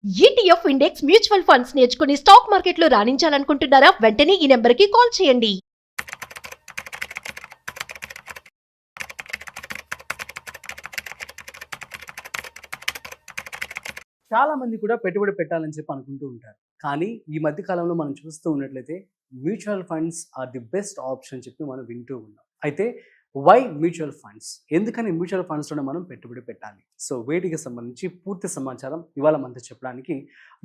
ETF index mutual funds నేర్చుకుని stock మార్కెట్లో రాణించాలనుకుంటున్నారా? వెంటనే ఈ నెంబర్కి కాల్ చేయండి. చాలా మంది కూడా పెట్టుబడి పెట్టాలని చెప్పి అనుకుంటూ ఉంటారు. కానీ ఈ మధ్య కాలంలో మనం చూస్తూ ఉన్నట్లయితే mutual funds are the best option చెప్పి మనం వింటూ ఉన్నాం. అయితే వై మ్యూచువల్ ఫండ్స్? ఎందుకని మ్యూచువల్ ఫండ్స్లోనే మనం పెట్టుబడి పెట్టాలి? సో వీటికి సంబంధించి పూర్తి సమాచారం ఇవాళ మనతో చెప్పడానికి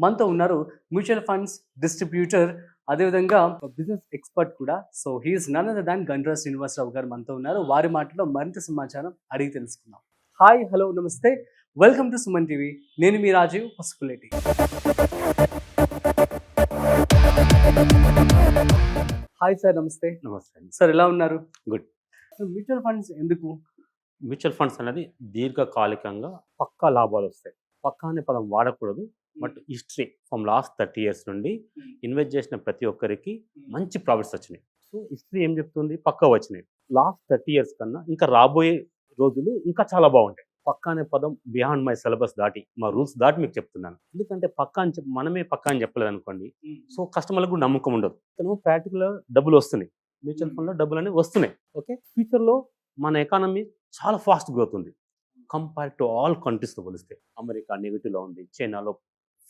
మనతో ఉన్నారు మ్యూచువల్ ఫండ్స్ డిస్ట్రిబ్యూటర్, అదేవిధంగా బిజినెస్ ఎక్స్పర్ట్ కూడా. So he is none other than Gandra Srinivasarao గారు మనతో ఉన్నారు. వారి మాటలో మరింత సమాచారం అడిగి తెలుసుకుందాం. హాయ్, హలో, నమస్తే, వెల్కమ్ టు సుమన్ టీవీ. నేను మీ రాజీవ్ పసుపులేటి. హాయ్ సార్, నమస్తే. నమస్తే. సార్, ఎలా ఉన్నారు? గుడ్. మ్యూచువల్ ఫండ్స్ ఎందుకు? మ్యూచువల్ ఫండ్స్ అనేది దీర్ఘకాలికంగా పక్కా లాభాలు వస్తాయి. పక్కా అనే పదం వాడకూడదు, but history from last 30 years నుండి ఇన్వెస్ట్ చేసిన ప్రతి ఒక్కరికి మంచి ప్రాఫిట్స్ వచ్చినాయి. సో హిస్టరీ ఏం చెప్తుంది? పక్కా వచ్చినాయి. లాస్ట్ 30 years కన్నా ఇంకా రాబోయే రోజులు ఇంకా చాలా బాగుంటాయి. పక్కా అనే పదం బియాండ్ మై సిలబస్ దాటి, మా రూల్స్ దాటి మీకు చెప్తున్నాను. ఎందుకంటే పక్కా అని మనమే పక్కా అని చెప్పలేదు అనుకోండి, సో కస్టమర్లకు నమ్మకం ఉండదు. కానీ ప్రాక్టికల్గా డబ్బులు వస్తున్నాయి, మ్యూచువల్ ఫండ్లో డబ్బులు అనేవి వస్తున్నాయి. ఓకే, ఫ్యూచర్లో మన ఎకానమీ చాలా ఫాస్ట్ గ్రోత్ ఉంది కంపేర్ టు ఆల్ కంట్రీస్తో పోలిస్తే. అమెరికా నెగిటివ్లో ఉంది, చైనాలో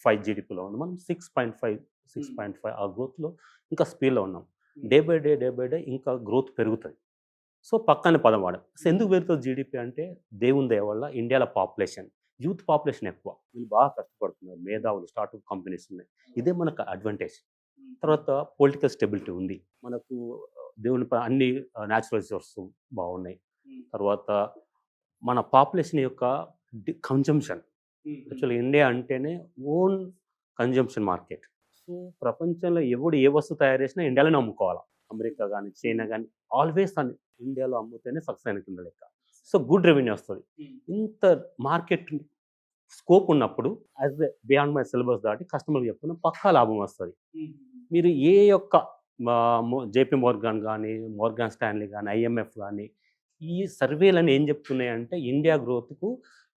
5 GDPలో ఉంది, మనం 6.5 ఆ గ్రోత్లో ఇంకా స్పీడ్లో ఉన్నాం. డే బై డే ఇంకా గ్రోత్ పెరుగుతుంది. సో పక్కనే పదం వాడాం. సో ఎందుకు పెరుగుతుంది జీడిపి అంటే, దేవుని దయ వల్ల ఇండియాలో పాపులేషన్, యూత్ పాపులేషన్ ఎక్కువ, వీళ్ళు బాగా కష్టపడుతున్నారు, మేధావులు, స్టార్ట్అప్ కంపెనీస్ ఉన్నాయి. ఇదే మనకు అడ్వాంటేజ్. తర్వాత పొలిటికల్ స్టెబిలిటీ ఉంది మనకు, దేవుని అన్ని న్యాచురల్ రిసోర్సెస్ బాగున్నాయి. తర్వాత మన పాపులేషన్ యొక్క కన్జంప్షన్, యాక్చువల్లీ ఇండియా అంటేనే ఓన్ కన్జంప్షన్ మార్కెట్. సో ప్రపంచంలో ఎవడు ఏ వస్తువు తయారు చేసినా ఇండియాలోనే అమ్ముకోవాలి. అమెరికా కానీ చైనా కానీ ఆల్వేస్ అని ఇండియాలో అమ్ముతేనే సక్సెస్ అయిన కింద లెక్క. సో గుడ్ రెవెన్యూ వస్తుంది. ఇంత మార్కెట్ స్కోప్ ఉన్నప్పుడు as a beyond my syllabus దాటి కస్టమర్కి చెప్తున్నా పక్కా లాభం వస్తుంది. మీరు ఏ యొక్క జేపీ మోర్గాన్ కానీ, మోర్గాన్ స్టాన్లీ కానీ, IMF కానీ, ఈ సర్వేలను ఏం చెప్తున్నాయంటే ఇండియా గ్రోత్కు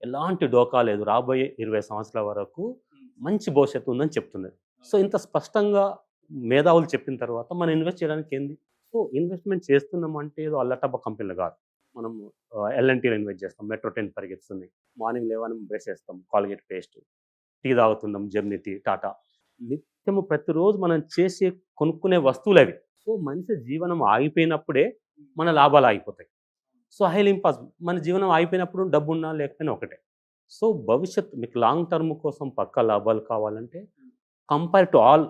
ఎలాంటి డోకా లేదు, రాబోయే 20 సంవత్సరాల వరకు మంచి భవిష్యత్తు ఉందని చెప్తున్నది. సో ఇంత స్పష్టంగా మేధావులు చెప్పిన తర్వాత మనం ఇన్వెస్ట్ చేయడానికి ఏంది? సో ఇన్వెస్ట్మెంట్ చేస్తున్నామంటే ఏదో అల్లటబ్బ కంపెనీలు కాదు. మనం LNTలో ఇన్వెస్ట్ చేస్తాం, మెట్రో 10 పరిగెత్తుంది, మార్నింగ్ లేవని బ్రష్ చేస్తాం, కాల్గేట్ పేస్ట్, టీ తాగుతున్నాం, జెమినీ టీ, టాటా. నిత్యము ప్రతిరోజు మనం చేసే కొనుక్కునే వస్తువులు అవి. సో మనిషి జీవనం ఆగిపోయినప్పుడే మన లాభాలు ఆగిపోతాయి. సో హైలీ ఇంపాసిబుల్, మన జీవనం ఆగిపోయినప్పుడు డబ్బు ఉన్నా లేకపోయినా ఒకటే. సో భవిష్యత్తు మీకు లాంగ్ టర్మ్ కోసం పక్కా లాభాలు కావాలంటే కంపేర్ టు ఆల్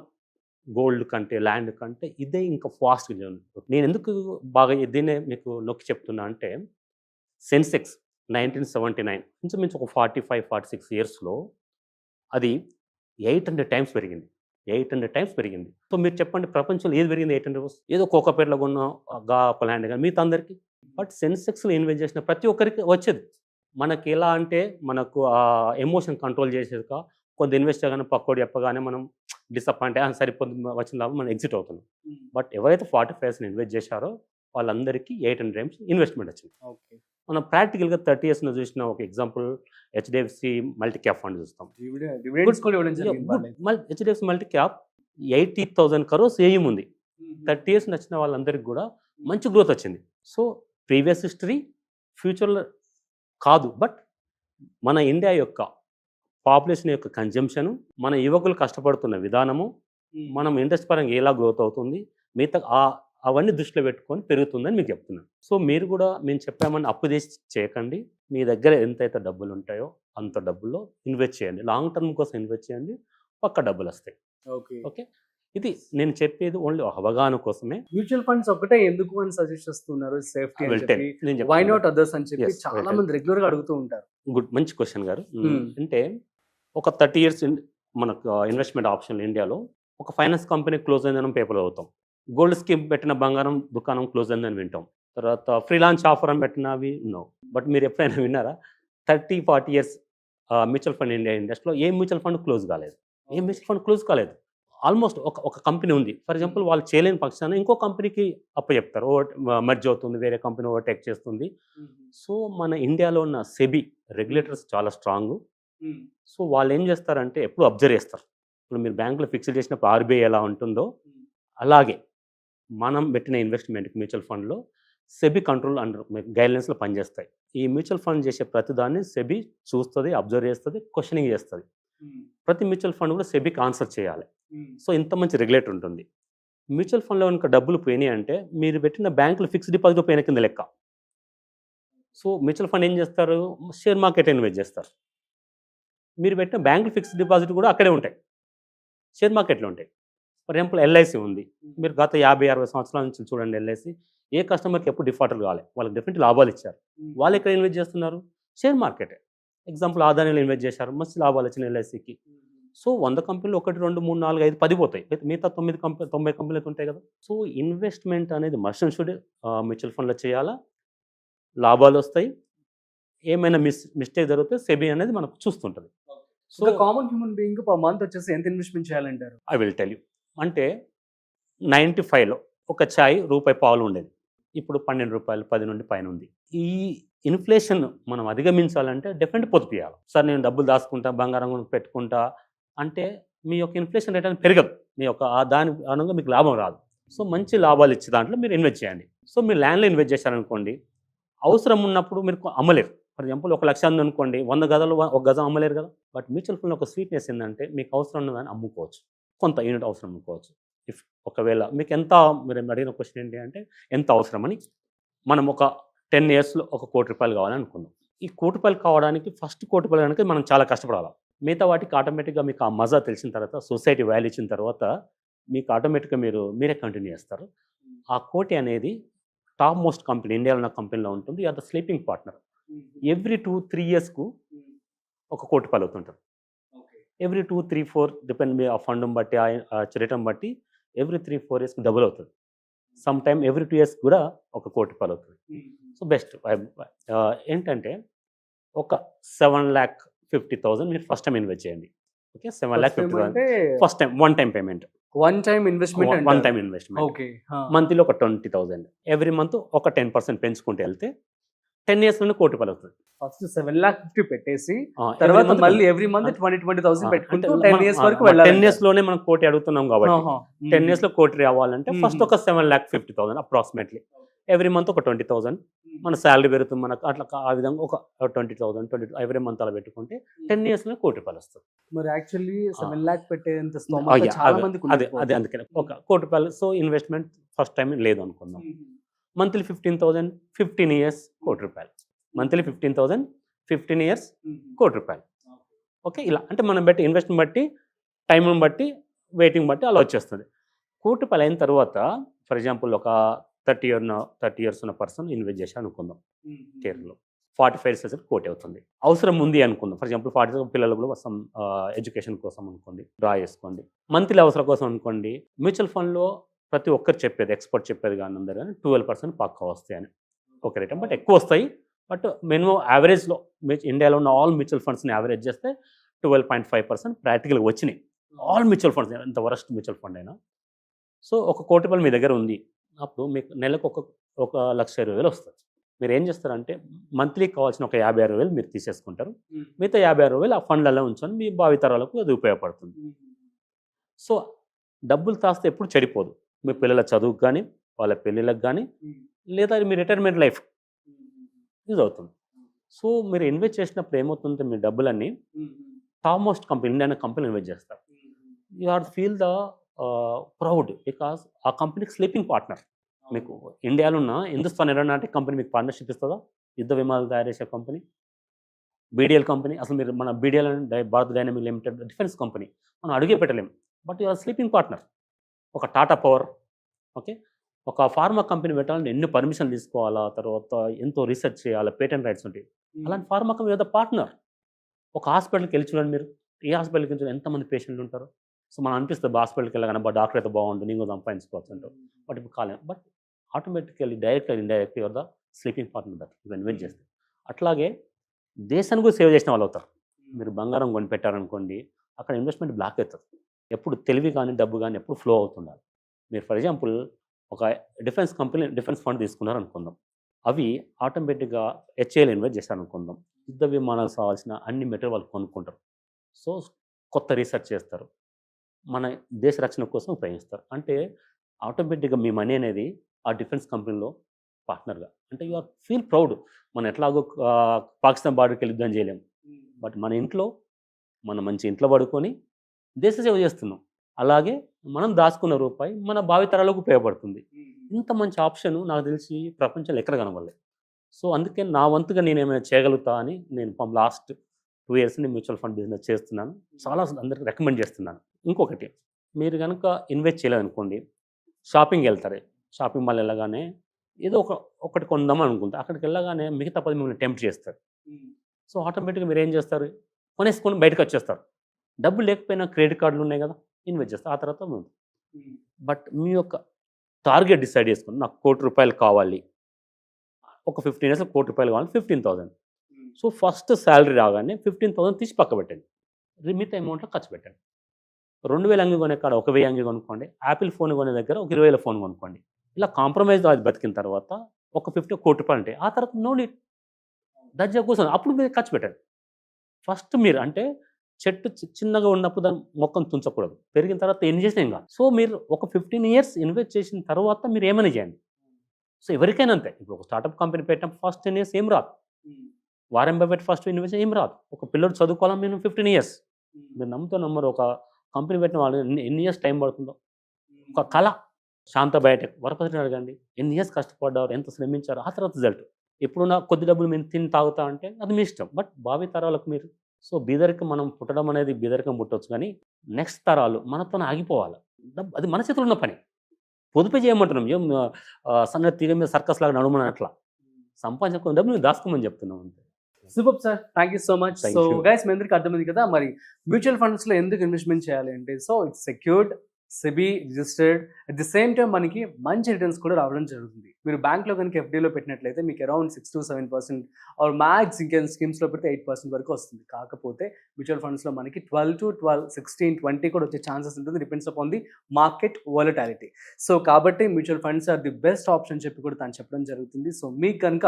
గోల్డ్ కంటే, ల్యాండ్ కంటే ఇదే ఇంకా ఫాస్ట్గా జరుగుతుంది. నేను ఎందుకు బాగా దీన్నే మీకు నొక్కి చెప్తున్నా అంటే, సెన్సెక్స్ 1979 ఇంచుమించు ఒక 45-46 yearsలో అది 800 times పెరిగింది. 800 times పెరిగింది. సో మీరు చెప్పండి, ప్రపంచంలో ఏది పెరిగింది 800? ఏదో కోకాపేటలో కొన్న ల్యాండ్ కానీ మిగతా అందరికీ. బట్ సెన్సెక్స్లో ఇన్వెస్ట్ చేసిన ప్రతి ఒక్కరికి వచ్చేది. మనకి ఎలా అంటే, మనకు ఆ ఎమోషన్ కంట్రోల్ చేసేదిగా కొంత ఇన్వెస్ట్ చేయగానే పక్కోడు చెప్పగానే మనం డిసప్పాయింట్ సరిపోతుంది, వచ్చిన లాభం మనం ఎగ్జిట్ అవుతున్నాం. బట్ ఎవరైతే 45 ఇన్వెస్ట్ చేశారో వాళ్ళందరికీ 800 times ఇన్వెస్ట్మెంట్ వచ్చింది. ఓకే, మనం ప్రాక్టికల్గా 30 years చూసిన ఒక example HDFC multi cap fund చూస్తాం. HDFC మల్టీ క్యాప్ 80,000 crores ఏం ఉంది. 30 years నచ్చిన వాళ్ళందరికీ కూడా మంచి గ్రోత్ వచ్చింది. సో ప్రీవియస్ హిస్టరీ ఫ్యూచర్లో కాదు, బట్ మన ఇండియా యొక్క పాపులేషన్ యొక్క కన్జంప్షను, మన యువకులు కష్టపడుతున్న విధానము, మనం ఇండస్ట్రీ పరంగా ఎలా గ్రోత్ అవుతుంది, మిగతా అవన్నీ దృష్టిలో పెట్టుకొని పెరుగుతుందని మీకు చెప్తున్నాను. సో మీరు కూడా మేము చెప్పామని అప్పు చేసి చేయకండి. మీ దగ్గర ఎంతైతే డబ్బులు ఉంటాయో అంత డబ్బుల్లో ఇన్వెస్ట్ చేయండి. లాంగ్ టర్మ్ కోసం ఇన్వెస్ట్ చేయండి, పక్క డబ్బులు వస్తాయి. ఓకే ఓకే, ఇది నేను చెప్పేది ఓన్లీ అవగాహన కోసమే. మ్యూచువల్ ఫండ్స్ ఒకటే ఎందుకు అని సజెస్ట్ చేస్తున్నారు? సేఫ్టీ, నేను వై నాట్ అదర్స్ అని చెప్పి Yes, చాలా మంది రెగ్యులర్ గా అడుగుతూ ఉంటారు. గుడ్, మంచి క్వశ్చన్ గారు. అంటే ఒక 30 years మనకు ఇన్వెస్ట్మెంట్ ఆప్షన్లు ఇండియాలో ఒక ఫైనాన్స్ కంపెనీ క్లోజ్ అయిందని పేపర్లో అవుతాం, గోల్డ్ స్కీమ్ పెట్టిన బంగారం దుకాణం క్లోజ్ అయిందని వింటాం, తర్వాత ఫ్రీలాన్స్ ఆఫర్ అని పెట్టినవి ఉన్నావు. బట్ మీరు ఎప్పుడైనా విన్నారా 30-40 years మ్యూచువల్ ఫండ్ ఇండియా ఇండస్ట్రీలో ఏ మ్యూచువల్ ఫండ్ క్లోజ్ కాలేదు? ఏ మ్యూచువల్ ఫండ్ క్లోజ్ కాలేదు. ఆల్మోస్ట్ ఒక కంపెనీ ఉంది, ఫర్ ఎగ్జాంపుల్ వాళ్ళు చేయలేని పక్షాన ఇంకో కంపెనీకి చెప్తారు, మర్జ్ అవుతుంది, వేరే కంపెనీ ఓవర్టేక్ చేస్తుంది. సో మన ఇండియాలో ఉన్న సెబీ రెగ్యులేటర్స్ చాలా స్ట్రాంగ్. సో వాళ్ళు ఏం చేస్తారంటే ఎప్పుడు అబ్జర్వ్ చేస్తారు. ఇప్పుడు మీరు బ్యాంకులో ఫిక్స్డ్ చేసినప్పుడు ఆర్బీఐ ఎలా ఉంటుందో అలాగే మనం పెట్టిన ఇన్వెస్ట్మెంట్కి మ్యూచువల్ ఫండ్లో సెబీ కంట్రోల్ అండర్ గైడ్లైన్స్లో పనిచేస్తాయి. ఈ మ్యూచువల్ ఫండ్ చేసే ప్రతిదాన్ని సెబీ చూస్తుంది, అబ్జర్వ్ చేస్తుంది, క్వశ్చనింగ్ చేస్తుంది. ప్రతి మ్యూచువల్ ఫండ్ కూడా సెబీకి ఆన్సర్ చేయాలి. సో ఇంత మంచి రెగ్యులేటర్ ఉంటుంది. మ్యూచువల్ ఫండ్లో కనుక డబ్బులు పోయినాయి అంటే మీరు పెట్టిన బ్యాంకులో ఫిక్స్డ్ డిపాజిట్ పోయిన కింద లెక్క. సో మ్యూచువల్ ఫండ్ ఏం చేస్తారు, షేర్ మార్కెట్ ఇన్వెస్ట్ చేస్తారు. మీరు పెట్టిన బ్యాంకులు ఫిక్స్డ్ డిపాజిట్ కూడా అక్కడే ఉంటాయి, షేర్ మార్కెట్లో ఉంటాయి. ఫర్ ఎగ్జాంపుల్ ఎల్ఐసి ఉంది. మీరు గత 50-60 సంవత్సరాల నుంచి చూడండి, ఎల్ఐసి ఏ కస్టమర్కి ఎప్పుడు డిఫాల్టర్ కావాలి, వాళ్ళకి డెఫినెట్ లాభాలు ఇచ్చారు. వాళ్ళు ఎక్కడ ఇన్వెస్ట్ చేస్తున్నారు, షేర్ మార్కెటే. ఎగ్జాంపుల్ ఆదానిలో ఇన్వెస్ట్ చేశారు, మంచి లాభాలు వచ్చిన ఎల్ఐసికి. సో 100 కంపెనీలు 1, 2, 3, 4, 5, 10 పోతాయి. మిగతా 90 కంపెనీలు ఉంటాయి కదా. సో ఇన్వెస్ట్మెంట్ అనేది మస్ట్ అండ్ షుడ్ మ్యూచువల్ ఫండ్లో చేయాలా, లాభాలు వస్తాయి. ఏమైనా మిస్టేక్ జరిగితే సెబీ అనేది మనకు చూస్తుంటుంది. So common human being per month వచ్చేసి ఎంత ఇన్వెస్ట్మెంట్ చేయాలంటారు? I will tell you. అంటే 95లో ఒక ఛాయ్ ₹1 ఉండేది, ఇప్పుడు ₹12, 10 నుండి పైన ఉంది. ఈ ఇన్ఫ్లేషన్ మనం అధిగమించాలంటే డెఫినెట్ పొదుపు చేయాలి. సార్ నేను డబ్బులు దాచుకుంటా, బంగారం పెట్టుకుంటా అంటే మీ యొక్క ఇన్ఫ్లేషన్ రేట్ అనేది పెరగదు, మీ యొక్క దాని అనుగుణంగా మీకు లాభం రాదు. సో మంచి లాభాలు ఇచ్చే దాంట్లో మీరు ఇన్వెస్ట్ చేయండి. సో మీరు ల్యాండ్లో ఇన్వెస్ట్ చేశారనుకోండి, అవసరం ఉన్నప్పుడు మీరు అమ్మలేరు. ఫర్ ఎగ్జాంపుల్ 1 లక్ష ఉందనుకోండి, 100 గదాలు 1 గజం అమ్మలేరు కదా. బట్ మ్యూచువల్ ఫండ్లో ఒక స్వీట్నెస్ ఏంటంటే మీకు అవసరం ఉన్నదాన్ని అమ్ముకోవచ్చు, కొంత యూనిట్ అవసరం అమ్ముకోవచ్చు. ఇఫ్ ఒకవేళ మీకు ఎంత, మీరు అడిగిన క్వశ్చన్ ఏంటి అంటే ఎంత అవసరమని, మనం ఒక 10 yearsలో ₹1,00,00,000 కావాలని అనుకుందాం. ఈ ₹1,00,00,000 కావడానికి ఫస్ట్ ₹1,00,00,000 కనుక మనం చాలా కష్టపడాలి. మిగతా వాటికి ఆటోమేటిక్గా మీకు ఆ మజా తెలిసిన తర్వాత, సొసైటీ వాల్యూ ఇచ్చిన తర్వాత మీకు ఆటోమేటిక్గా మీరే కంటిన్యూ చేస్తారు. ఆ కోటి అనేది టాప్ మోస్ట్ కంపెనీ, ఇండియాలో ఉన్న కంపెనీలో ఉంటుంది. అది స్లీపింగ్ పార్ట్నర్. ఎవ్రీ 2-3 yearsకు ₹1,00,00,000 అవుతుంటారు. ఎవ్రీ 2-3-4 డిపెండ్ మీ ఆ ఫండ్ బట్టి, ఆ రేటం బట్టి ఎవ్రీ 3-4 yearsకి డబుల్ అవుతుంది. సమ్ టైమ్ ఎవ్రీ 2 years కూడా ₹1,00,00,000 అవుతుంది. సో బెస్ట్ ఏంటంటే ఒక 7,50,000 మీరు ఫస్ట్ టైం ఇన్వెస్ట్ చేయండి. ఓకే, 7,50,000 అంటే first time, one time payment, one time investment. One time investment. Okay, మంత్లీలో ఒక 20,000, ఎవ్రీ మంత్ ఒక 10% పెంచుకుంటూ వెళ్తే 10 yearsలోనే ₹1,00,00,000 అవుతుంది. ఫస్ట్ 7,50,000 పెట్టేసి తర్వాత మళ్ళీ ఎవ్రీ మంత్ 20,000 పెట్టుకుంటూ 10 years వరకు 10 వెళ్ళాలి. yearsలోనే మనం ₹1,00,00,000 అడుగుతున్నాం కాబట్టి 10 yearsలో ₹1,00,00,000 రావాలంటే ఫస్ట్ ఒక 7,50,000 అప్రాక్సిమేట్లీ, ఎవ్రీ మంత్ ఒక 20,000, మన శాలరీ పెరుగుతుంది మనకు, అట్లా ఆ విధంగా ఒక 20,000 ఎవ్రీ మంత్ అలా పెట్టుకుంటే 10 yearsలో ₹1,00,00,000 వస్తుంది. మరి యాక్చువల్లీ 7 lakh పెట్టేంత స్తోమత చాలా మందికి అదే అందుకని ఒక ₹1,00,00,000. సో ఇన్వెస్ట్మెంట్ ఫస్ట్ టైం లేదు అనుకుందాం. Monthly 15,000, 15 years ₹1,00,00,000. Monthly 15,000, 15 years ₹1,00,00,000. Okay, ఇలా అంటే మనం బట్టి ఇన్వెస్ట్మెంట్ బట్టి, టైంని బట్టి, వెయిటింగ్ బట్టి అలా వచ్చేస్తుంది. ₹1,00,00,000 అయిన తర్వాత ఫర్ ఎగ్జాంపుల్ ఒక 30 years ఉన్న పర్సన్ ఇన్వెస్ట్ చేసి అనుకుందాం, కేర్లో 45 years ₹1,00,00,000 అవుతుంది. అవసరం ఉంది అనుకుందాం, ఫర్ ఎగ్జాంపుల్ 40 పిల్లలు కూడా కోసం ఎడ్యుకేషన్ కోసం అనుకోండి, డ్రా చేసుకోండి. మంత్లీ అవసరం కోసం అనుకోండి, మ్యూచువల్ ఫండ్లో ప్రతి ఒక్కరు చెప్పేది, ఎక్స్పర్ట్ చెప్పేది కానీ అందరూ కానీ 12% పక్కా వస్తాయి అని ఒక రేట్. బట్ ఎక్కువ వస్తాయి, బట్ మినిమం యావరేజ్లో ఇండియాలో ఉన్న ఆల్ మ్యూచువల్ ఫండ్స్ని యావరేజ్ చేస్తే 12.5% ప్రాక్టికల్గా వచ్చినాయి. ఆల్ మ్యూచువల్ ఫండ్స్, ఎంత వరస్ట్ మ్యూచువల్ ఫండ్ అయినా. సో ₹1,00,00,000 మీ దగ్గర ఉంది, అప్పుడు మీకు నెలకు ఒక ₹1,20,000 వస్తుంది. మీరు ఏం చేస్తారంటే మంత్లీ కావాల్సిన ఒక ₹56,000 మీరు తీసేసుకుంటారు. మిగతా ₹56,000 ఆ ఫండ్లలో ఉంచుకొని మీ భావితరాలకు అది ఉపయోగపడుతుంది. సో డబ్బులు తాస్తే ఎప్పుడు చెడిపోదు, మీ పిల్లల చదువుకు కానీ, వాళ్ళ పెళ్ళిళ్ళకి కానీ, లేదా మీ రిటైర్మెంట్ లైఫ్ యూజ్ అవుతుంది. సో మీరు ఇన్వెస్ట్ చేసినప్పుడు ఏమవుతుందంటే మీ డబ్బులన్నీ top most company, Indian company invest చేస్తారు. You have to feel the proud, because ఆ కంపెనీకి స్లీపింగ్ పార్ట్నర్. మీకు ఇండియాలో ఉన్న హిందుస్థాన్ ఏరోనాటిక్ కంపెనీ మీకు పార్ట్నర్షిప్ ఇస్తుందా? యుద్ధ విమానాలు తయారు చేసే కంపెనీ బీడీఎల్ కంపెనీ. అసలు మీరు మన బీడీఎల్ అంటే Bharat dynamic limited defence company, మనం అడిగే పెట్టలేము. But you are sleeping partner. ఒక టాటా పవర్, ఓకే, ఒక ఫార్మా కంపెనీ పెట్టాలంటే ఎన్ని పర్మిషన్ తీసుకోవాలా, తర్వాత ఎంతో రీసెర్చ్ చేయాలి, పేటెంట్ రైట్స్ ఉంటాయి. అలాంటి ఫార్మా కంపెనీ ఏదో పార్ట్నర్. ఒక హాస్పిటల్కి వెళ్ళి చూడండి, మీరు ఏ హాస్పిటల్కి వెళ్ళి ఎంతమంది పేషెంట్లు ఉంటారు. సో మనం అనిపిస్తుంది హాస్పిటల్కి వెళ్ళగానే డాక్టర్ అయితే బాగుంటుంది, నేను సంపాదించుకోవచ్చు అంటారు. బట్ ఇప్పుడు కాలేదు. But automatically direct indirect your the sleeping partner that you invest చేస్తే. అట్లాగే దేశానికి కూడా సేవ్ చేసిన వాళ్ళు అవుతారు. మీరు బంగారం కొని పెట్టారనుకోండి, అక్కడ ఇన్వెస్ట్మెంట్ బ్లాక్ అవుతుంది. ఎప్పుడు తెలివి కానీ డబ్బు కానీ ఎప్పుడు ఫ్లో అవుతుండాలి. మీరు ఫర్ ఎగ్జాంపుల్ ఒక డిఫెన్స్ కంపెనీ, డిఫెన్స్ ఫండ్ తీసుకున్నారు అనుకుందాం, అవి ఆటోమేటిక్గా హెచ్ఏఎల్ ఇన్వెస్ట్ చేశారు అనుకుందాం, యుద్ధ విమానాలకు కావాల్సిన అన్ని మెటీరియల్ వాళ్ళు కొనుక్కుంటారు. సో కొత్త రీసెర్చ్ చేస్తారు, మన దేశ రక్షణ కోసం ఉపయోగిస్తారు. అంటే ఆటోమేటిక్గా మీ మనీ అనేది ఆ డిఫెన్స్ కంపెనీలో పార్ట్నర్గా, అంటే యు ఆర్ ఫీల్ ప్రౌడ్. మనం ఎట్లాగో పాకిస్తాన్ బార్డర్కి వెళ్ళి యుద్ధం చేయలేము, బట్ మన ఇంట్లో మనం మంచి ఇంట్లో పడుకొని దేశ సేవ చేస్తున్నాం. అలాగే మనం దాచుకున్న రూపాయి మన భావితరాలకు ఉపయోగపడుతుంది. ఇంత మంచి ఆప్షన్ నాకు తెలిసి ప్రపంచంలో ఎక్కడ కనబడలేదు. సో అందుకే నా వంతుగా నేను ఏమైనా చేయగలుగుతా అని నేను last 2 years mutual fund business చేస్తున్నాను. చాలా అందరికి రికమెండ్ చేస్తున్నాను. ఇంకొకటి, మీరు కనుక ఇన్వెస్ట్ చేయలేదనుకోండి, షాపింగ్కి వెళ్తారు, షాపింగ్ మాల్ వెళ్ళగానే ఏదో ఒకటి కొందామని అనుకుంటారు, అక్కడికి వెళ్ళగానే మిగతా 10 మిమ్మల్ని టెంప్ట్ చేస్తారు. సో ఆటోమేటిక్గా మీరు ఏం చేస్తారు, కొనేసుకొని బయటకు వచ్చేస్తారు. డబ్బులు లేకపోయినా క్రెడిట్ కార్డులు ఉన్నాయి కదా, ఇన్వెస్ట్ చేస్తారు. ఆ తర్వాత బట్ మీ యొక్క టార్గెట్ డిసైడ్ చేసుకుని నాకు ₹1,00,00,000 కావాలి, ఒక 15 years ₹1,00,00,000 కావాలి, 15,000. సో ఫస్ట్ శాలరీ రాగానే 15,000 తీసి పక్క పెట్టండి, మిగతా అమౌంట్లో ఖర్చు పెట్టండి. 2,000 అంగి కొనే కాడ 1,000 అంగి కొనుక్కోండి, యాపిల్ ఫోన్ కొనే దగ్గర ఒక 20,000 ఫోన్ కొనుక్కోండి. ఇలా కాంప్రమైజ్ అది బతికిన తర్వాత ఒక ₹1,00,00,000 ఉంటాయి. ఆ తర్వాత నో నీడ్, దర్జా కూర్చొని అప్పుడు మీరు ఖర్చు పెట్టండి. ఫస్ట్ మీరు అంటే చెట్టు చిన్నగా ఉన్నప్పుడు దాన్ని మొక్కను తుంచకూడదు, పెరిగిన తర్వాత ఎన్ని చేసినా ఏం కాదు. సో మీరు ఒక 15 years ఇన్వెస్ట్ చేసిన తర్వాత మీరు ఏమైనా చేయండి. సో ఎవరికైనా అంతే, ఇప్పుడు ఒక స్టార్టప్ కంపెనీ పెట్టినప్పుడు ఫస్ట్ 10 years ఏం రాదు, వారెన్ బఫెట్ ఫస్ట్ ఇన్వెస్ట్ ఏం రాదు. ఒక పిల్లడు చదువుకోవాలని మేము 15 years, మీరు నమ్మరు, ఒక కంపెనీ పెట్టిన వాళ్ళు ఎన్ని ఇయర్స్ టైం పడుతుందో. ఒక కళ, శాంత బయోటెక్ వరపతిని అడగండి, ఎన్ని ఇయర్స్ కష్టపడ్డారు, ఎంత శ్రమించారు, ఆ తర్వాత రిజల్ట్. ఎప్పుడున్నా కొద్ది డబ్బులు మేము తిని తాగుతా అంటే అది మీ ఇష్టం, బట్ భావి తరాలకు మీరు. సో బీదరికం మనం పుట్టడం అనేది బీదరికం పుట్టవచ్చు, కానీ నెక్స్ట్ తరాలు మనతో ఆగిపోవాలి. అది మన చేతిలో ఉన్న పని. పొదుపు చేయమంటున్నాం, ఏం సన్న తీగ మీద సర్కస్ లాగా నడుమని అట్లా సంపాదించుకున్న డబ్బులు మేము దాచుకోమని చెప్తున్నాం అంతే. Super sir, thank you so much. Thank so you. Guys, మీ అందరికీ అర్థమైంది కదా మరి మ్యూచువల్ ఫండ్స్ లో ఎందుకు ఇన్వెస్ట్మెంట్ చేయాలి అంటే, so it's secured, SEBI registered, at the same time మనకి మంచి రిటర్న్స్ కూడా రావడం జరుగుతుంది. మీరు బ్యాంక్లో కనుక ఎఫ్డీలో పెట్టినట్లయితే మీకు అరౌండ్ 6 to 7% ఆర్ మ్యాక్స్ ఇంకేం స్కీమ్స్లో పెడితే 8% వరకు వస్తుంది. కాకపోతే మ్యూచువల్ ఫండ్స్లో మనకి 12 to 12, 16, 20 కూడా వచ్చే ఛాన్సెస్ ఉంటుంది, depends upon the market volatility. So కాబట్టి mutual funds are the best option చెప్పి కూడా తను చెప్పడం జరుగుతుంది. సో మీకు కనుక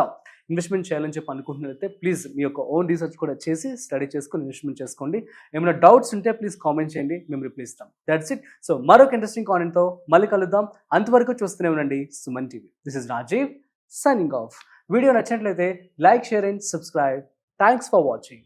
ఇన్వెస్ట్మెంట్ చేయాలని చెప్పి అనుకుంటున్నట్లయితే ప్లీజ్ మీ యొక్క ఓన్ రీసెర్చ్ కూడా చేసి స్టడీ చేసుకొని ఇన్వెస్ట్మెంట్ చేసుకోండి. ఏమైనా డౌట్స్ ఉంటే ప్లీజ్ కామెంట్ చేయండి, మేము రిప్లై ఇస్తాం. That's it. సో మరొక ఇంట్రెస్టింగ్ కాంటెంట్తో మళ్ళీ కలుద్దాం. అంతవరకు చూస్తూనే ఉండండి Suman TV. This is Rajiv signing off. Video నచ్చినట్లయితే like, share and subscribe. Thanks for watching.